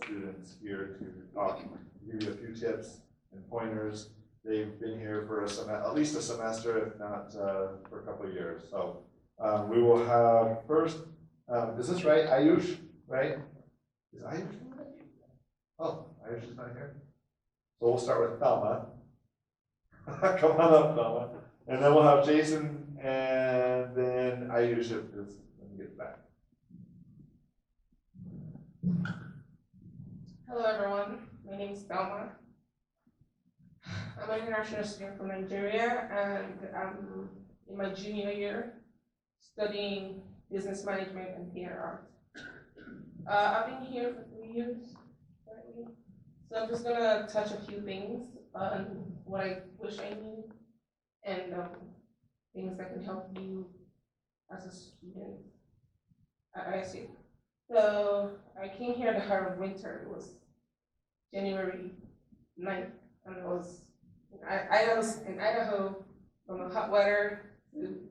students here to talk, give you a few tips and pointers. They've been here for at least a semester, if not for a couple of years. So we will have first, is this right? Ayush, right? Is Ayush here? Oh, Ayush is not here. So we'll start with Thelma. Come on up, Thelma. And then we'll have Jason and then Ayush if this when he gets back. Hello everyone, my name is Thelma. I'm an international student from Nigeria and I'm in my junior year studying business management and theater art. I've been here for 3 years currently, so I'm just gonna touch a few things on what I wish I knew and things that can help you as a student at ISU. So I came here at the heart of winter. It was January 9th, and I was in Idaho from the hot weather to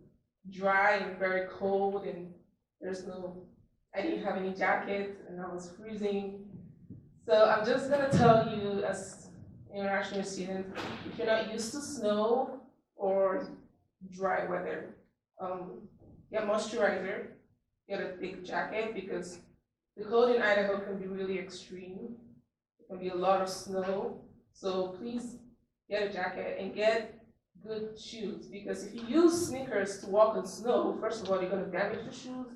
dry and very cold, and I didn't have any jacket, and I was freezing. So I'm just gonna tell you, as an international student, if you're not used to snow or dry weather, get moisturizer, get a thick jacket, because the cold in Idaho can be really extreme. It can be a lot of snow. So please get a jacket and get good shoes, because if you use sneakers to walk on snow, first of all, you're gonna damage your shoes.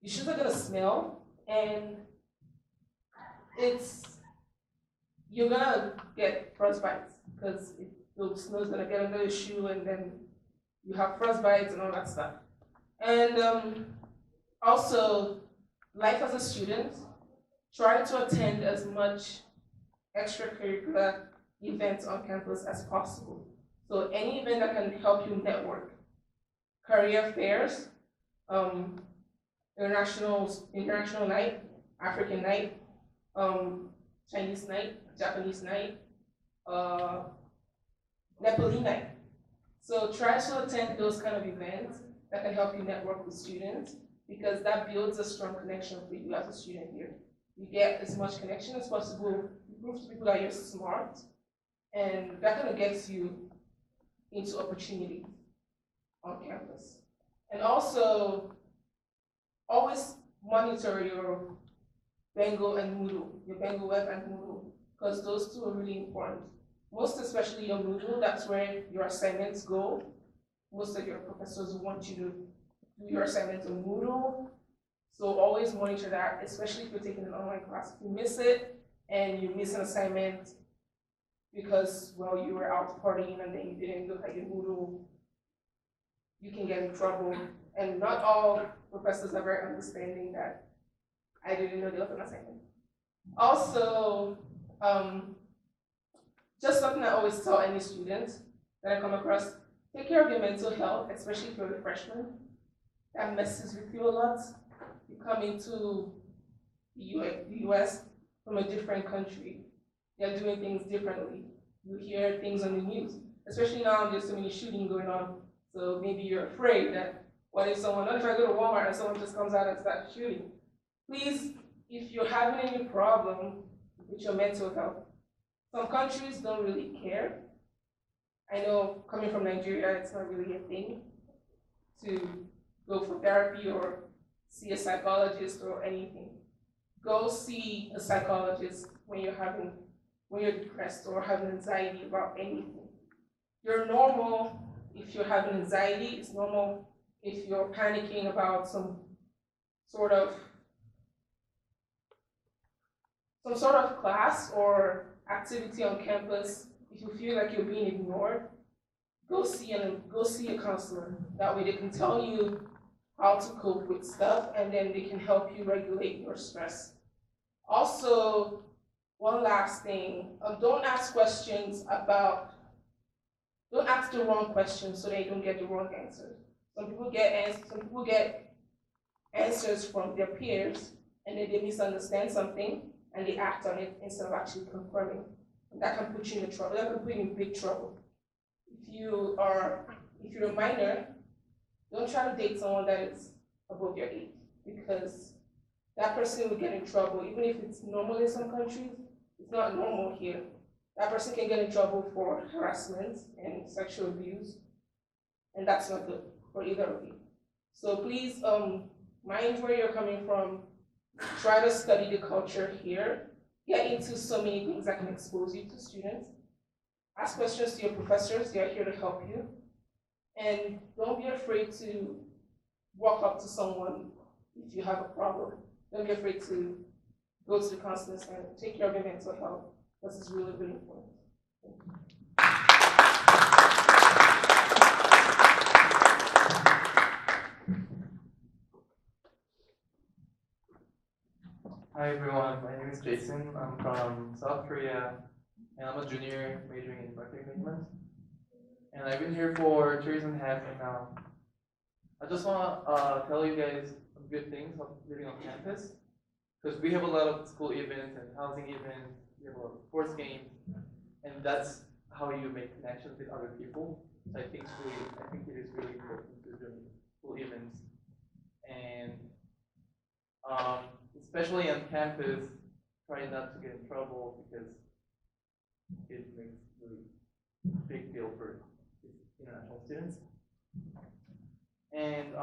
Your shoes are gonna smell, and you're gonna get frostbites, because the snow is gonna get under your shoe, and then you have frostbites and all that stuff. And also, life as a student, try to attend as much extracurricular events on campus as possible. So any event that can help you network, career fairs, international night, African night, Chinese night, Japanese night, Nepali night. So try to attend those kind of events that can help you network with students, because that builds a strong connection for you as a student here. You get as much connection as possible, you prove to people that you're smart, and that kind of gets you into opportunity on campus. And also, always monitor your Bengo and Moodle, your Bengo Web and Moodle, because those two are really important. Most especially your Moodle, that's where your assignments go. Most of your professors want you to do your assignments on Moodle. So always monitor that, especially if you're taking an online class. If you miss it and you miss an assignment because, well, you were out partying and then you didn't look at your Moodle, you can get in trouble. And not all professors are very understanding that I didn't know there was an assignment. Also, just something I always tell any student that I come across, take care of your mental health, especially if you're a freshman. That messes with you a lot. You come into the US from a different country. They're doing things differently. You hear things on the news, especially now there's so many shootings going on. So maybe you're afraid that what if I go to Walmart and someone just comes out and starts shooting? Please, if you're having any problem with your mental health, some countries don't really care. I know coming from Nigeria, it's not really a thing to go for therapy or see a psychologist or anything. Go see a psychologist when you're depressed or having anxiety about anything. You're normal if you're having anxiety. It's normal if you're panicking about some sort of class or activity on campus. If you feel like you're being ignored, go see a counselor. That way they can tell you how to cope with stuff, and then they can help you regulate your stress. Also, one last thing, don't ask the wrong questions so they don't get the wrong answers. Some people get answers from their peers, and then they misunderstand something, and they act on it instead of actually confirming. And that can put you in trouble. That can put you in big trouble. If you're a minor, don't try to date someone that is above your age, because that person will get in trouble, even if it's normal in some countries, it's not normal here. That person can get in trouble for harassment and sexual abuse, and that's not good for either of you. So please, mind where you're coming from, try to study the culture here, get into so many things that can expose you to students, ask questions to your professors, they're here to help you, and don't be afraid to walk up to someone if you have a problem. Don't be afraid to go to the counselors and take care of your mental health. This is really, really important. Hi everyone, my name is Jason. I'm from South Korea and I'm a junior majoring in marketing management. And I've been here for 2 years and a half right now. I just want to tell you guys some good things of living on campus. Because we have a lot of school events and housing events, we have a lot of sports games, and that's how you make connections with other people. So I think it is really important to do school events. And especially on campus, try not to get in trouble because it makes a really big deal for international students. And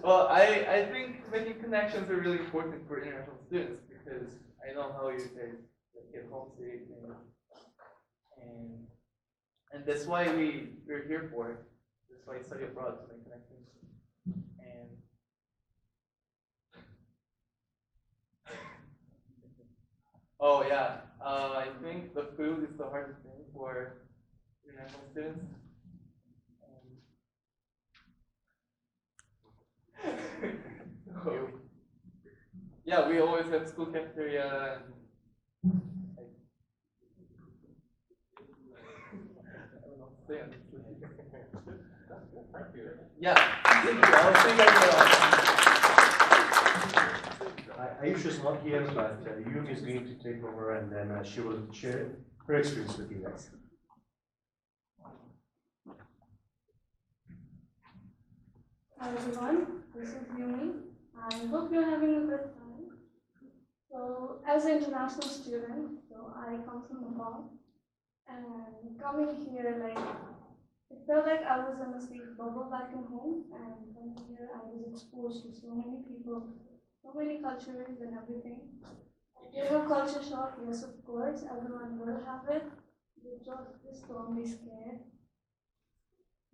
well, I think making connections are really important for international students because I know how you guys get homesick and that's why we're here for it. That's why I study abroad to make connections. And oh yeah, I think the food is the hardest thing for international students. Yeah, we always have school cafeteria and I don't know what to say honestly. Yeah, thank you. I was thinking Ayush is not here, but Yoon is going to take over and then she will share her experience with you guys. Hi everyone, this is Yumi. I hope you're having a good time. So, as an international student, so I come from Nepal, and coming here, it felt like I was in a safe bubble back in home, and coming here, I was exposed to so many people, so many cultures and everything. Do you have culture shock? Yes, of course, everyone will have it. Just don't be scared.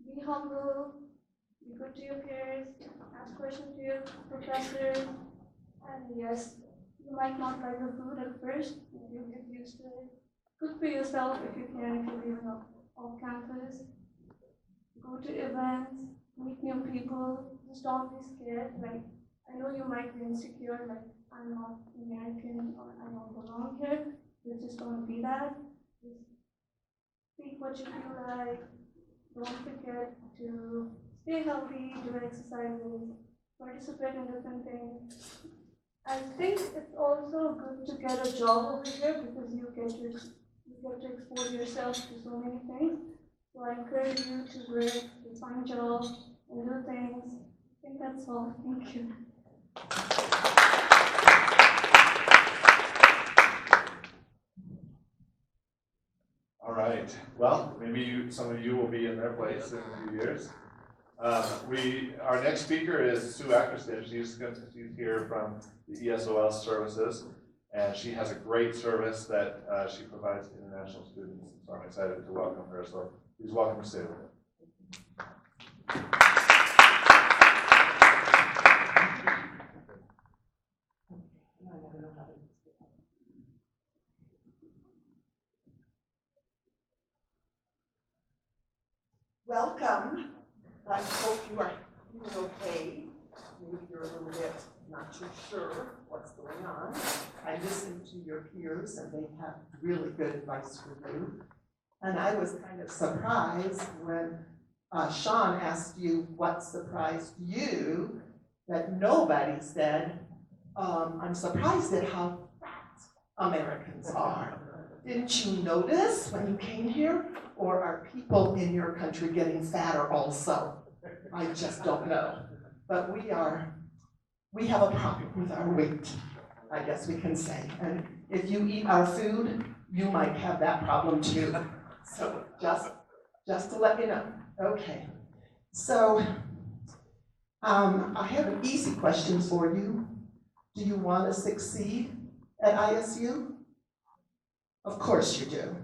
Be humble. Be good to your peers, ask questions to your professors, and yes, you might not like the food at first, but you'll get used to it. Cook for yourself if you can, if you're leaving off campus. Go to events, meet new people, just don't be scared. I know you might be insecure, I'm not American or I don't belong here, but just don't be that. Just speak what you feel like, don't forget to stay healthy, do exercises, participate in different things. I think it's also good to get a job over here because you get to expose yourself to so many things. So I encourage you to work, to find jobs, and do things. I think that's all. Thank you. All right. Well, maybe some of you will be in their place in a few years. Our next speaker is Sue Ackerston. She's here from the ESOL services, and she has a great service that she provides to international students. So I'm excited to welcome her. So please welcome Sue. Welcome. I hope you are doing okay. Maybe you're a little bit not too sure what's going on. I listened to your peers and they have really good advice for you. And I was kind of surprised when Sean asked you what surprised you, that nobody said, I'm surprised at how fat Americans are. Didn't you notice when you came here? Or are people in your country getting fatter also? I just don't know. But we have a problem with our weight, I guess we can say. And if you eat our food, you might have that problem too. So just to let you know. Okay. So I have an easy question for you. Do you want to succeed at ISU? Of course you do.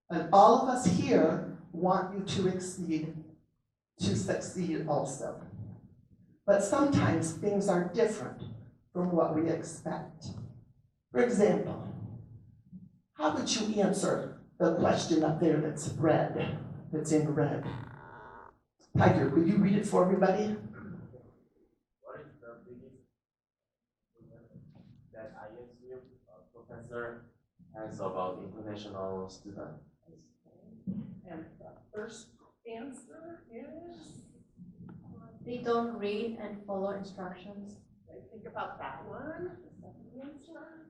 And all of us here want you to succeed also. But sometimes things are different from what we expect. For example, how would you answer the question up there that's in red? Tiger, could you read it for everybody? What is the biggest that ISU professor has about international students? And the first answer is, They don't read and follow instructions. think about that one. The second answer.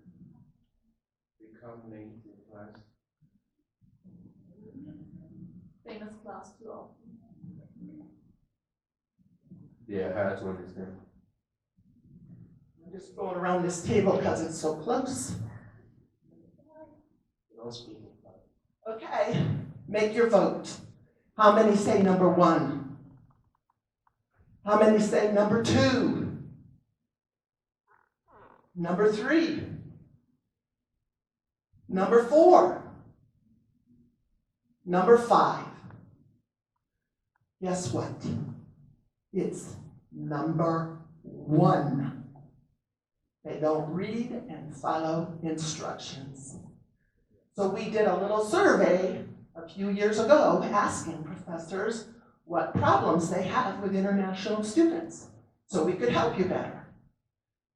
Become late in class. Famous class too often. Yeah, that's one is there. I'm just going around this table because it's so close. No speaking. Okay, make your vote. How many say number 1? How many say number 2? Number 3? Number 4? Number 5? Guess what? It's number 1. They don't read and follow instructions. So we did a little survey a few years ago asking professors what problems they have with international students so we could help you better.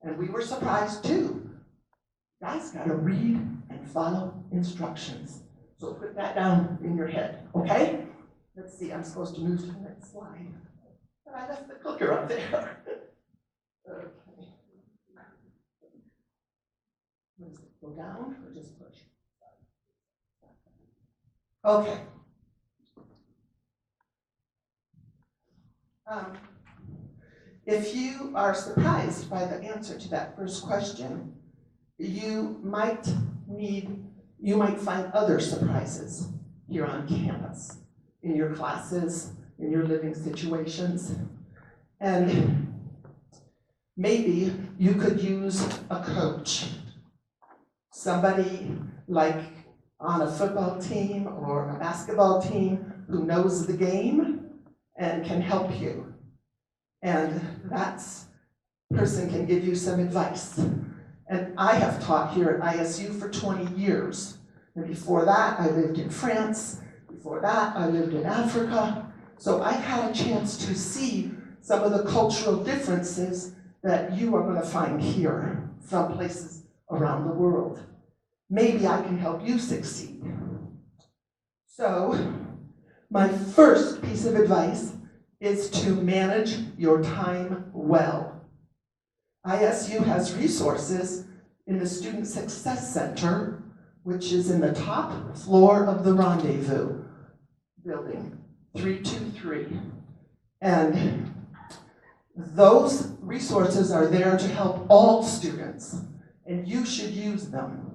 And we were surprised too. You guys gotta read and follow instructions. So put that down in your head, okay? Let's see, I'm supposed to move to the next slide. But I left the clicker up there. Okay. What is it, go down or just push? Okay. If you are surprised by the answer to that first question, you might find other surprises here on campus, in your classes, in your living situations. And maybe you could use a coach, somebody like on a football team or a basketball team who knows the game and can help you. And that person can give you some advice. And I have taught here at ISU for 20 years. And before that, I lived in France. Before that, I lived in Africa. So I've had a chance to see some of the cultural differences that you are going to find here from places around the world. Maybe I can help you succeed. So, my first piece of advice is to manage your time well. ISU has resources in the Student Success Center, which is in the top floor of the Rendezvous building, 323. And those resources are there to help all students, and you should use them.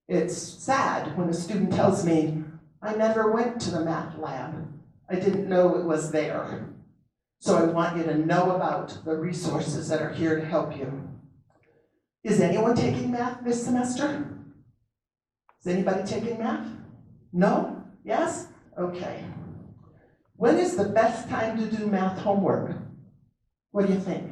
It's sad when a student tells me, I never went to the math lab. I didn't know it was there. So I want you to know about the resources that are here to help you. Is anyone taking math this semester? Is anybody taking math? No? Yes? Okay. When is the best time to do math homework? What do you think?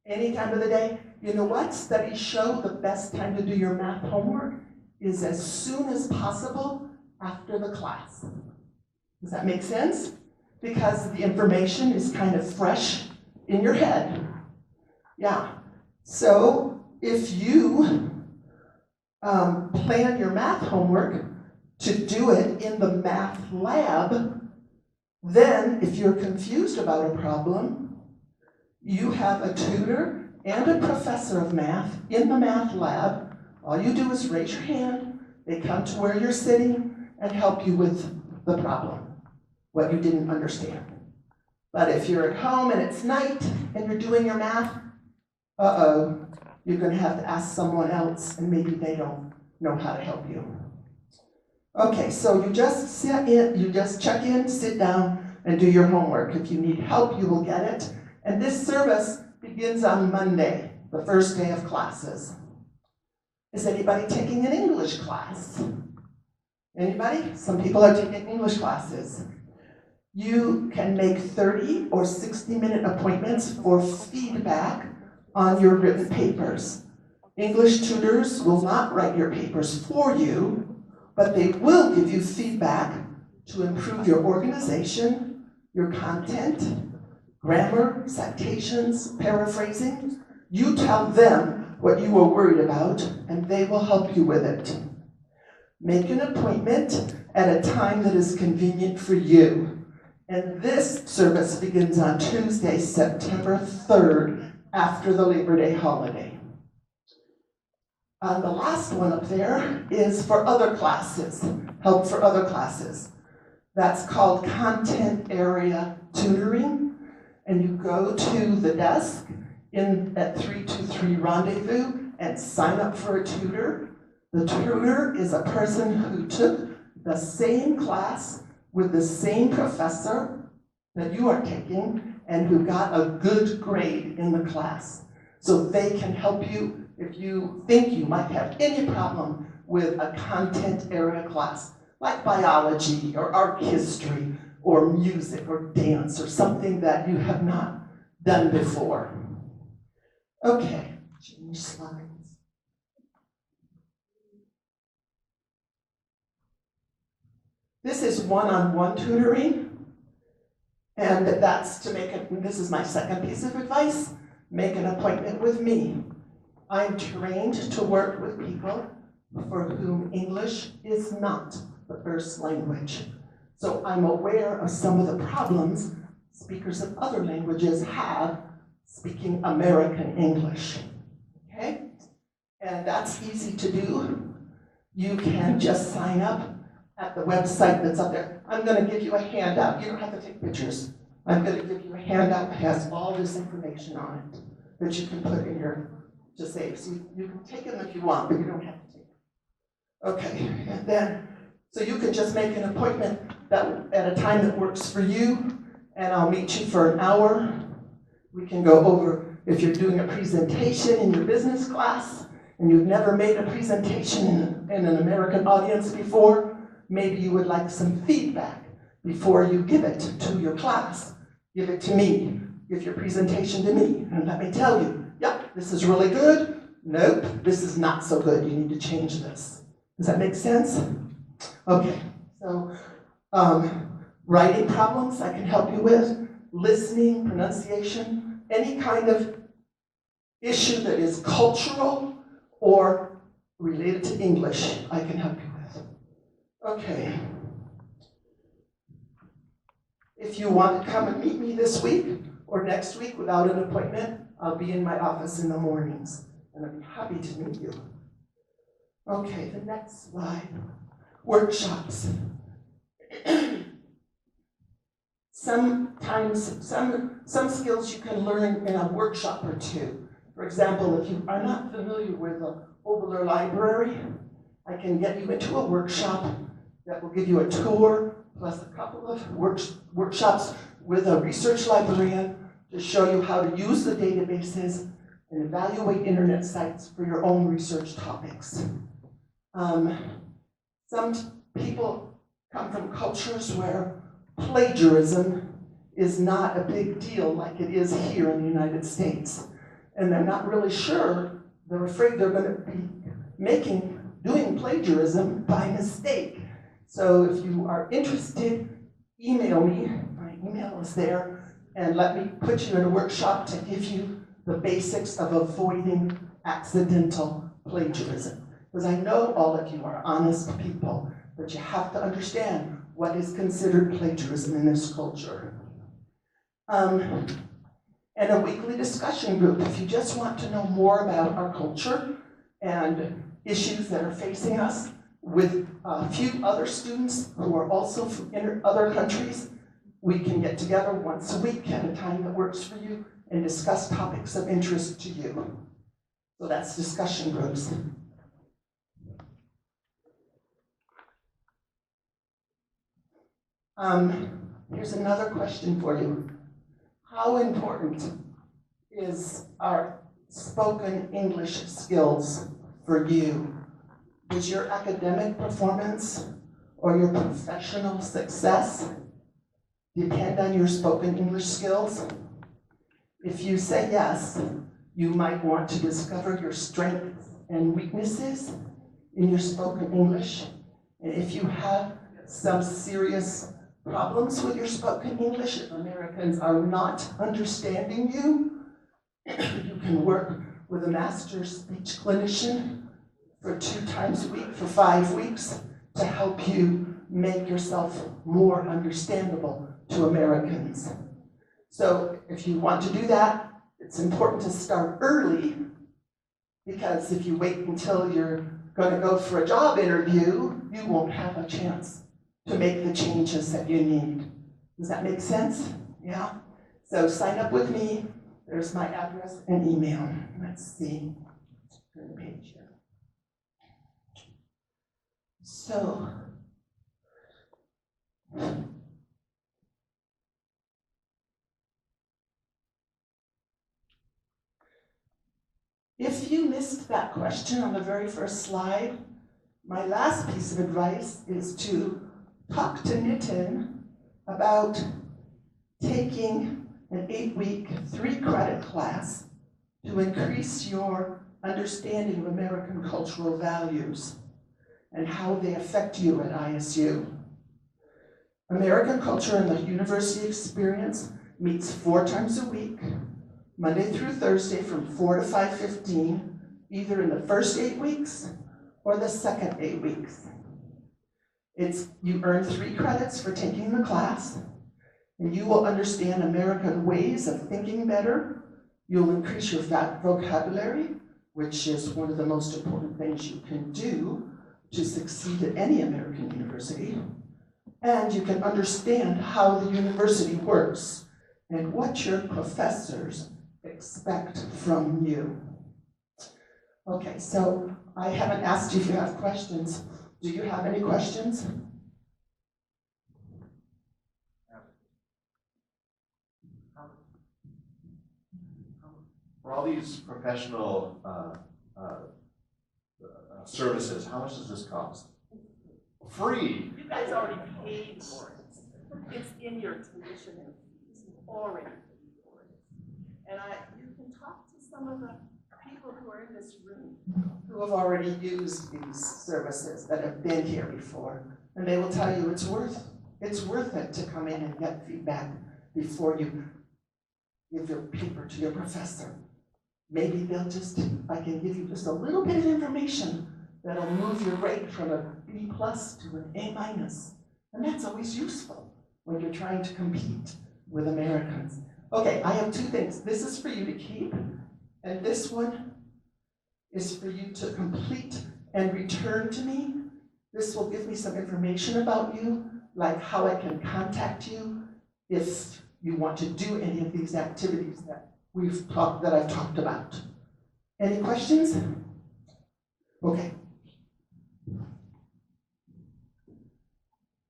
Any time of the day? You know what? Studies show the best time to do your math homework is as soon as possible after the class. Does that make sense? Because the information is kind of fresh in your head. Yeah. So if you plan your math homework to do it in the math lab, then if you're confused about a problem, you have a tutor and a professor of math in the math lab All you do is raise your hand, they come to where you're sitting and help you with the problem, what you didn't understand. But if you're at home and it's night and you're doing your math, you're gonna have to ask someone else and maybe they don't know how to help you. Okay, so you just check in, sit down, and do your homework. If you need help, you will get it. And this service begins on Monday, the first day of classes. Is anybody taking an English class? Anybody? Some people are taking English classes. You can make 30 or 60-minute appointments for feedback on your written papers. English tutors will not write your papers for you, but they will give you feedback to improve your organization, your content, grammar, citations, paraphrasing. You tell them what you are worried about, and they will help you with it. Make an appointment at a time that is convenient for you. And this service begins on Tuesday, September 3rd, after the Labor Day holiday. The last one up there is for other classes, help for other classes. That's called Content Area Tutoring. And you go to the desk at 323 Rendezvous and sign up for a tutor. The tutor is a person who took the same class with the same professor that you are taking and who got a good grade in the class. So they can help you if you think you might have any problem with a content area class, like biology or art history or music or dance or something that you have not done before. Okay, change slides. This is one-on-one tutoring, and that's to this is my second piece of advice, make an appointment with me. I'm trained to work with people for whom English is not the first language. So I'm aware of some of the problems speakers of other languages have speaking American English, okay? And that's easy to do. You can just sign up at the website that's up there. I'm gonna give you a handout. You don't have to take pictures. I'm gonna give you a handout that has all this information on it that you can put in here to save. So you can take them if you want, but you don't have to take them. Okay, and then, so you can just make an appointment at a time that works for you, and I'll meet you for an hour. We can go over, if you're doing a presentation in your business class, and you've never made a presentation in an American audience before, maybe you would like some feedback before you give it to your class. Give it to me. Give your presentation to me. And let me tell you, yep, this is really good. Nope, this is not so good. You need to change this. Does that make sense? Okay, so writing problems I can help you with, listening, pronunciation, any kind of issue that is cultural or related to English, I can help you with. Okay. If you want to come and meet me this week or next week without an appointment, I'll be in my office in the mornings, and I'd be happy to meet you. Okay, the next slide. Workshops. Sometimes, some skills you can learn in a workshop or two. For example, if you are not familiar with the Oboler Library, I can get you into a workshop that will give you a tour, plus a couple of workshops with a research librarian to show you how to use the databases and evaluate internet sites for your own research topics. Some people come from cultures where plagiarism is not a big deal like it is here in the United States. And they're not really sure, they're afraid they're going to be doing plagiarism by mistake. So if you are interested, email me, my email is there, and let me put you in a workshop to give you the basics of avoiding accidental plagiarism. Because I know all of you are honest people, but you have to understand what is considered plagiarism in this culture. And a weekly discussion group, if you just want to know more about our culture and issues that are facing us with a few other students who are also from other countries. We can get together once a week at a time that works for you and discuss topics of interest to you. So that's discussion groups. Here's another question for you. How important is our spoken English skills for you? Does your academic performance or your professional success depend on your spoken English skills? If you say yes, you might want to discover your strengths and weaknesses in your spoken English. And if you have some serious problems with your spoken English, if Americans are not understanding you, you can work with a master speech clinician for 2 times a week for 5 weeks to help you make yourself more understandable to Americans. So if you want to do that, it's important to start early, because if you wait until you're going to go for a job interview, you won't have a chance to make the changes that you need. Does that make sense? Yeah? So sign up with me. There's my address and email. Let's see. Turn the page here. So, if you missed that question on the very first slide, my last piece of advice is to talk to Nitin about taking an 8-week, 3-credit class to increase your understanding of American cultural values and how they affect you at ISU. American Culture and the University Experience meets 4 times a week, Monday through Thursday from 4 to 5:15, either in the first 8 weeks or the second 8 weeks. You earn 3 credits for taking the class, and you will understand American ways of thinking better. You'll increase your vocabulary, which is one of the most important things you can do to succeed at any American university. And you can understand how the university works and what your professors expect from you. Okay, so I haven't asked you if you have questions. Do you have any questions? For all these professional services, how much does this cost? Free. You guys already paid for it. It's in your tuition and fees. You already paid for it. And you can talk to some of the people who are in this room who have already used these services, that have been here before, and they will tell you it's worth it to come in and get feedback before you give your paper to your professor. Maybe I can give you just a little bit of information that'll move your rate from a B+ to an A-. And that's always useful when you're trying to compete with Americans. Okay, I have 2 things. This is for you to keep, and this one is for you to complete and return to me. This will give me some information about you, like how I can contact you if you want to do any of these activities that I've talked about. Any questions? Okay.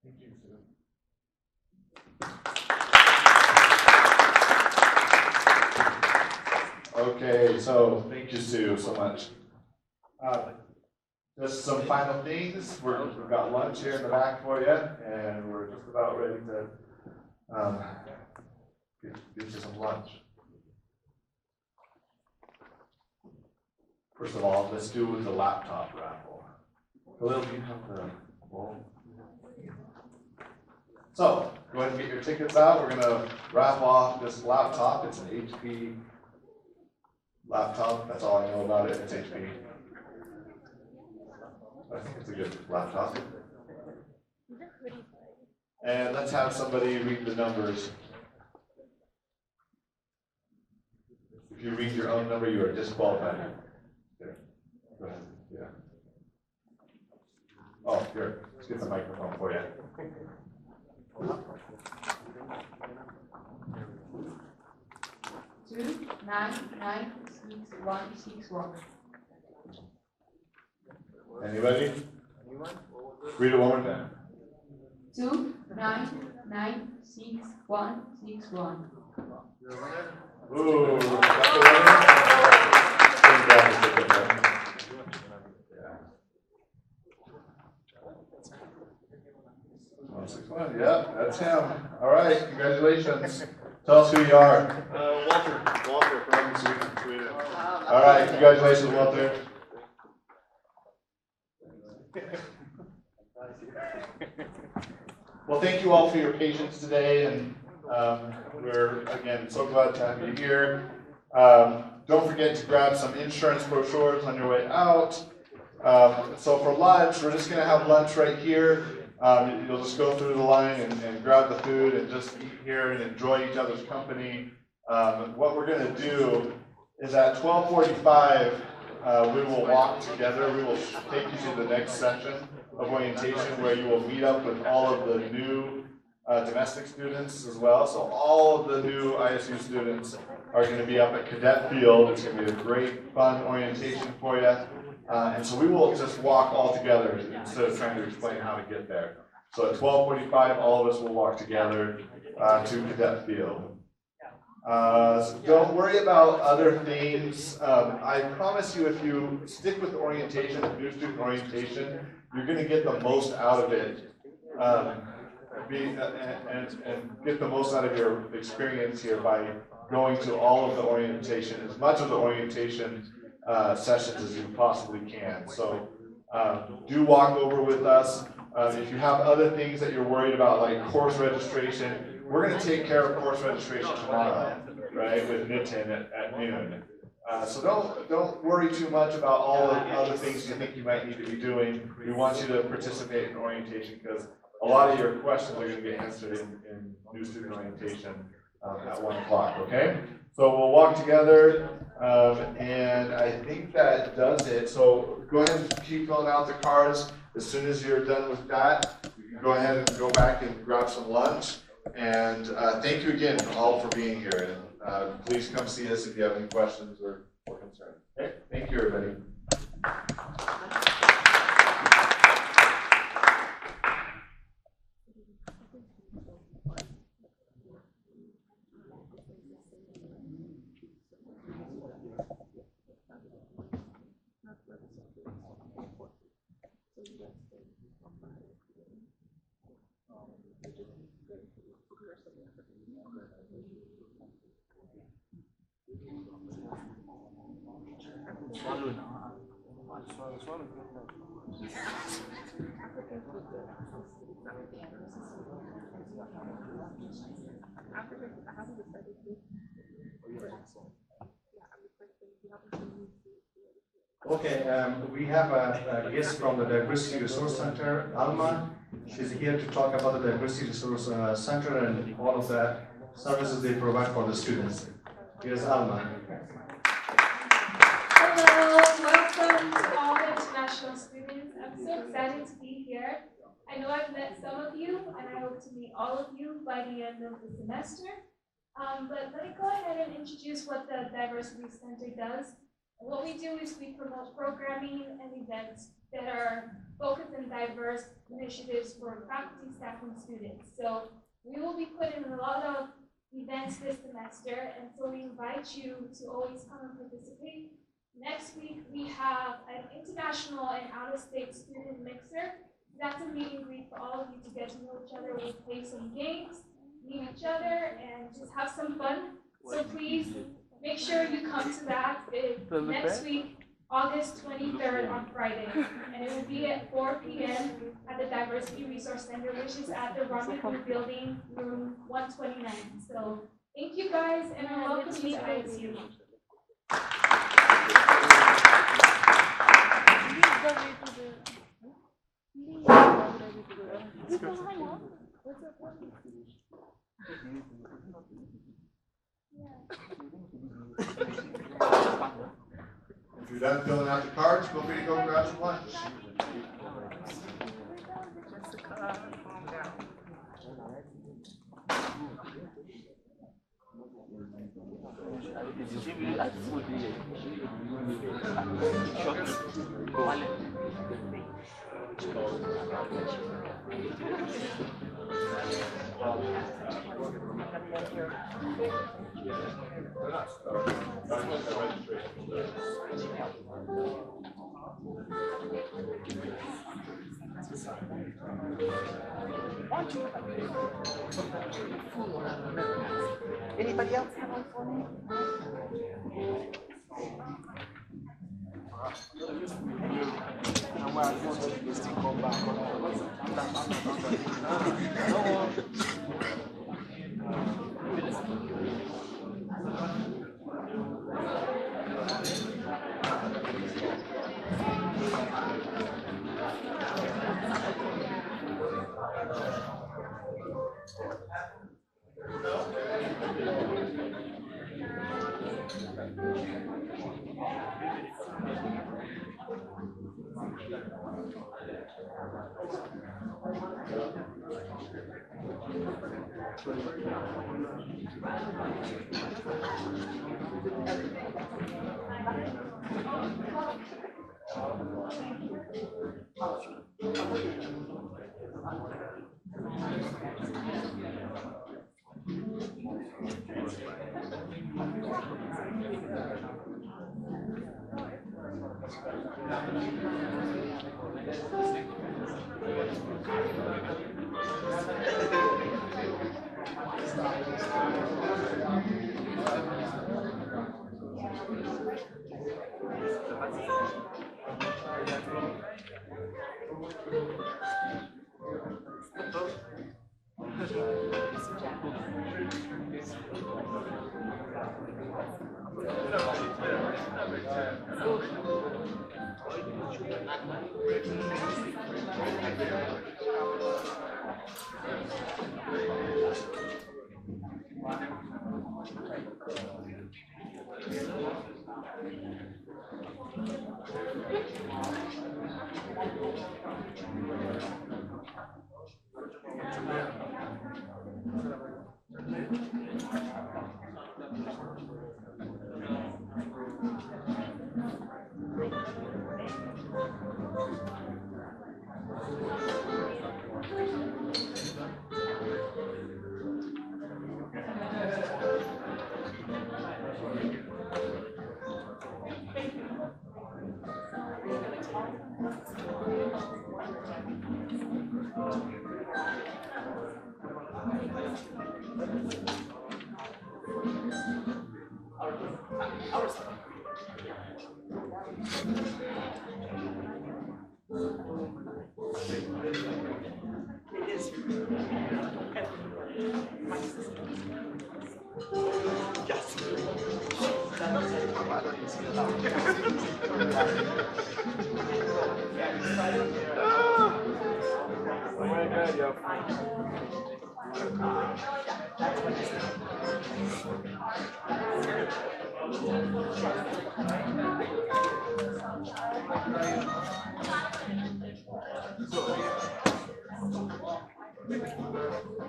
Thank you, Sue. Okay, so thank you, Sue, so much. Just some final things. We've got lunch here in the back for you, and we're just about ready to get you some lunch. First of all, let's do the laptop raffle. Khalil, do you have the bowl? So, go ahead and get your tickets out. We're gonna raffle off this laptop. It's an HP laptop. That's all I know about it. It's HP. I think it's a good laptop. And let's have somebody read the numbers. If you read your own number, you are disqualified. There. Go ahead. Yeah. Oh, here, let's get the microphone for you. Two, 9966161. Anybody? Read it one more time. 2996161. Ooh, got the winner? Yeah. 161, yeah, that's him. All right, congratulations. Tell us who you are. Walter from Sweden. All right, congratulations, Walter. Well, thank you all for your patience today, and we're, again, so glad to have you here. Don't forget to grab some insurance brochures on your way out. So for lunch, we're just going to have lunch right here. You'll just go through the line and grab the food and just eat here and enjoy each other's company. What we're going to do is at 12:45, we will walk together. We will take you to the next session of orientation where you will meet up with all of the new domestic students as well. So all of the new ISU students are going to be up at Cadet Field. It's going to be a great, fun orientation for you. And so we will just walk all together instead of trying to explain how to get there. So at 12:45, all of us will walk together to Cadet Field. So don't worry about other things. I promise you, if you stick with orientation, new student orientation, you're going to get the most out of it, and get the most out of your experience here by going to all of the orientation, as much of the orientation sessions as you possibly can. So do walk over with us. If you have other things that you're worried about, like course registration, we're going to take care of course registration tomorrow, right, with Nitin at noon. So don't worry too much about all the other things you think you might need to be doing. We want you to participate in orientation because a lot of your questions are going to get answered in new student orientation at 1 o'clock, okay? So we'll walk together, and I think that does it. So go ahead and keep filling out the cards. As soon as you're done with that, you can go ahead and go back and grab some lunch. And thank you again all for being here. And please come see us if you have any questions or concerns. Okay? Thank you, everybody. Okay, we have a guest from the Diversity Resource Center, Alma. She's here to talk about the Diversity Resource Center and all of the services they provide for the students. Here's Alma. Hello, welcome to all the international students. I'm so excited to be here. I know I've met some of you, and I hope to meet all of you by the end of the semester. But let me go ahead and introduce what the Diversity Center does. What we do is we promote programming and events that are focused on diverse initiatives for faculty, staff, and students. So we will be putting a lot of events this semester, and so we invite you to always come and participate. Next week, we have an international and out-of-state student mixer. That's a meet and greet for all of you to get to know each other. We'll play some games, meet each other, and just have some fun. So please make sure you come to that next week, August 23rd on Friday. And it will be at 4 p.m. at the Diversity Resource Center, which is at the Rendezvous Building, room 129. So thank you guys, and welcome to ISU. If you're done filling out the cards, feel free to go grab some lunch. Anybody else have one for me?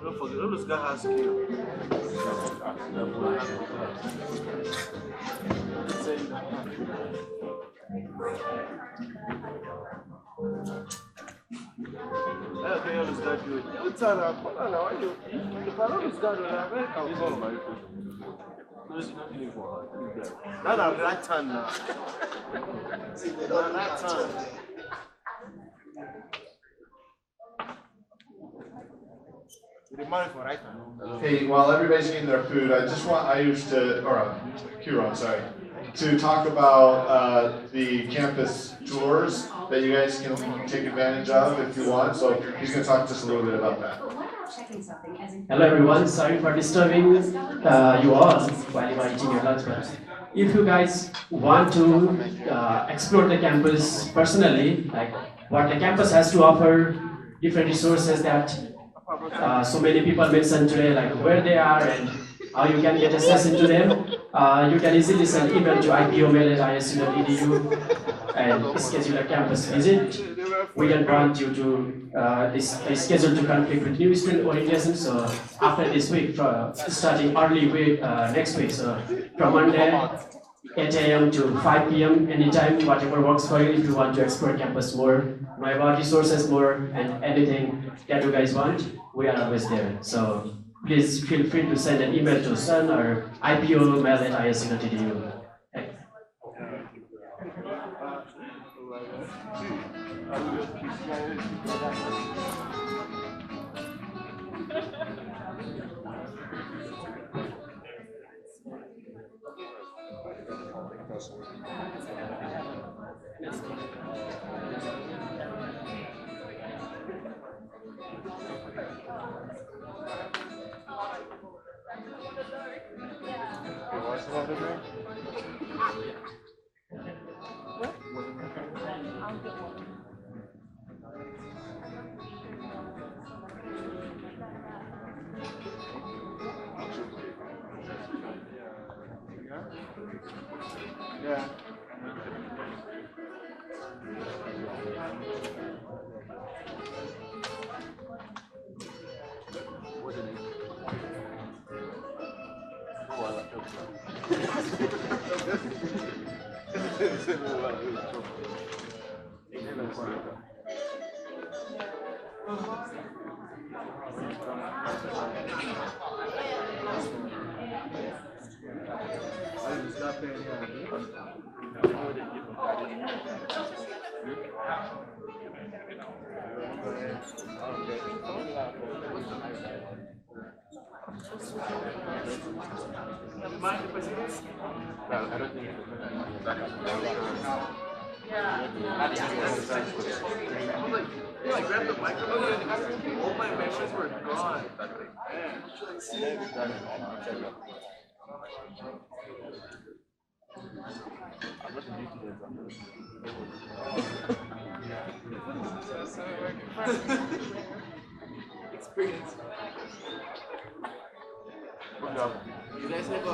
Don't forget, all those guys has skill. Okay, all those guys do it. You tell them, hold on now, why you? If I know this guy, then I'll call my Not a right hand now. Right hand. Hey, while everybody's getting their food, I used to, Kieran, sorry, to talk about the campus tours that you guys can take advantage of if you want. So he's going to talk to us a little bit about that. Hello everyone, sorry for disturbing you all while you are eating your lunch. But if you guys want to explore the campus personally, like what the campus has to offer, different resources that so many people mentioned today, like where they are and how you can get access into them, you can easily send email to ipoml@isu.edu and schedule a campus visit. we don't want you to this schedule to conflict with new student orientation. So after this week, starting early week next week, so from Monday 8 a.m. to 5 p.m. anytime, whatever works for you. If you want to explore campus more, know about resources more, and anything that you guys want, we are always there. So please feel free to send an email to Sun or ipolomail@isc.edu. Yeah. I grabbed the microphone and all my memories were gone. Experience. You guys have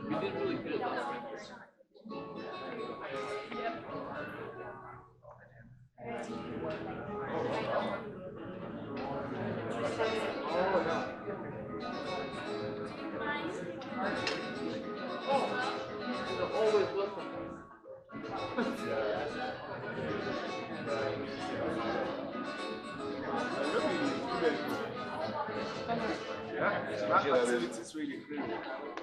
we did really good. Yeah, that facility is really great.